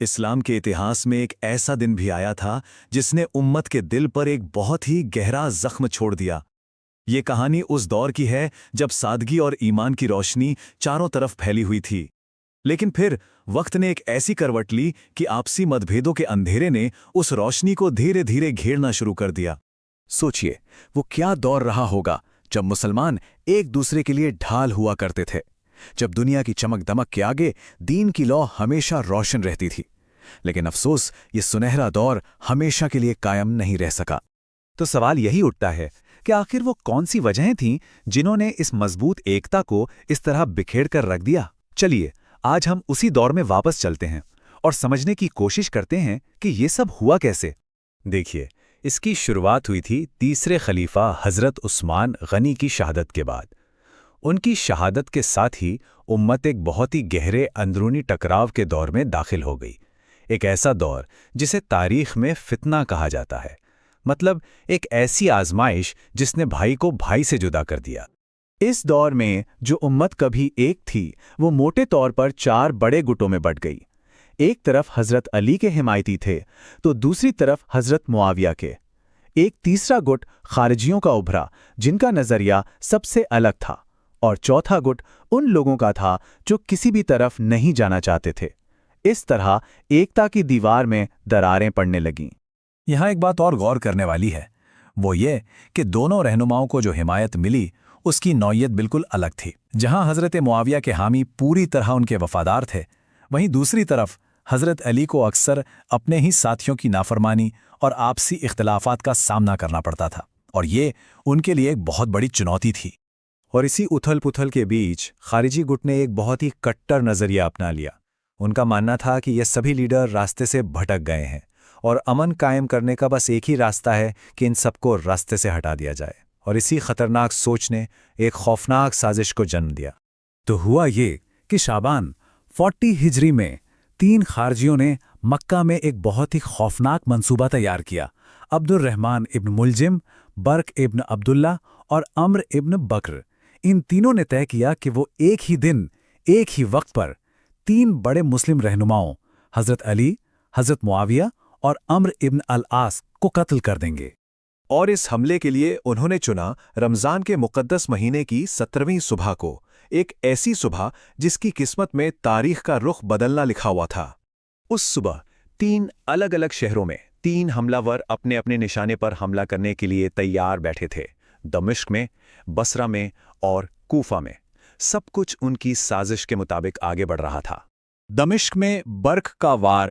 इस्लाम के इतिहास में एक ऐसा दिन भी आया था जिसने उम्मत के दिल पर एक बहुत ही गहरा जख्म छोड़ दिया। ये कहानी उस दौर की है जब सादगी और ईमान की रोशनी चारों तरफ फैली हुई थी। लेकिन फिर वक्त ने एक ऐसी करवट ली कि आपसी मतभेदों के अंधेरे ने उस रोशनी को धीरे धीरे घेरना शुरू कर दिया। सोचिए, वो क्या दौर रहा होगा जब मुसलमान एक दूसरे के लिए ढाल हुआ करते थे, जब दुनिया की चमक दमक के आगे दीन की लौ हमेशा रोशन रहती थी। लेकिन अफसोस, ये सुनहरा दौर हमेशा के लिए कायम नहीं रह सका। तो सवाल यही उठता है कि आखिर वो कौन सी वजहें थीं जिन्होंने इस मजबूत एकता को इस तरह बिखेर कर रख दिया। चलिए, आज हम उसी दौर में वापस चलते हैं और समझने की कोशिश करते हैं कि ये सब हुआ कैसे। देखिए, इसकी शुरुआत हुई थी तीसरे खलीफा हज़रत उस्मान गनी की शहादत के बाद। उनकी शहादत के साथ ही उम्मत एक बहुत ही गहरे अंदरूनी टकराव के दौर में दाखिल हो गई। एक ऐसा दौर जिसे तारीख में फितना कहा जाता है, मतलब एक ऐसी आजमाइश जिसने भाई को भाई से जुदा कर दिया। इस दौर में जो उम्मत कभी एक थी, वो मोटे तौर पर 4 बड़े गुटों में बंट गई। एक तरफ हज़रत अली के हिमायती थे, तो दूसरी तरफ हज़रत मुआविया के। एक तीसरा गुट खारिजियों का उभरा, जिनका नज़रिया सबसे अलग था, और चौथा गुट उन लोगों का था जो किसी भी तरफ नहीं जाना चाहते थे। इस तरह एकता की दीवार में दरारें पड़ने लगीं। यहाँ एक बात और गौर करने वाली है, वो ये कि दोनों रहनुमाओं को जो हिमायत मिली उसकी नौयत बिल्कुल अलग थी। जहाँ हज़रत मुआविया के हामी पूरी तरह उनके वफादार थे, वहीं दूसरी तरफ हज़रत अली को अक्सर अपने ही साथियों की नाफरमानी और आपसी इख्तिलाफात का सामना करना पड़ता था, और ये उनके लिए एक बहुत बड़ी चुनौती थी। और इसी उथल पुथल के बीच खारिजी गुट ने एक बहुत ही कट्टर नज़रिया अपना लिया। उनका मानना था कि ये सभी लीडर रास्ते से भटक गए हैं और अमन कायम करने का बस एक ही रास्ता है कि इन सबको रास्ते से हटा दिया जाए। और इसी खतरनाक सोच ने एक खौफनाक साजिश को जन्म दिया। तो हुआ ये कि शाबान 40 हिजरी में 3 खारजियों ने मक्का में एक बहुत ही खौफनाक मंसूबा तैयार किया। अब्दुर्रहमान इब्न मुलजिम, बर्क इब्न अब्दुल्ला और अम्र इब्न बकर, इन तीनों ने तय किया कि वो एक ही दिन, एक ही वक्त पर 3 बड़े मुस्लिम रहनुमाओं हज़रत अली, हज़रत मुआविया और अम्र इब्न अल-आस को कत्ल कर देंगे। और इस हमले के लिए उन्होंने चुना रमज़ान के मुक़द्दस महीने की 17वीं सुबह को, एक ऐसी सुबह जिसकी किस्मत में तारीख का रुख बदलना लिखा हुआ था। उस सुबह 3 अलग अलग शहरों में 3 हमलावर अपने अपने निशाने पर हमला करने के लिए तैयार बैठे थे। दमिश्क में, बसरा में और कूफा में। सब कुछ उनकी साजिश के मुताबिक आगे बढ़ रहा था। दमिश्क में बर्क का वार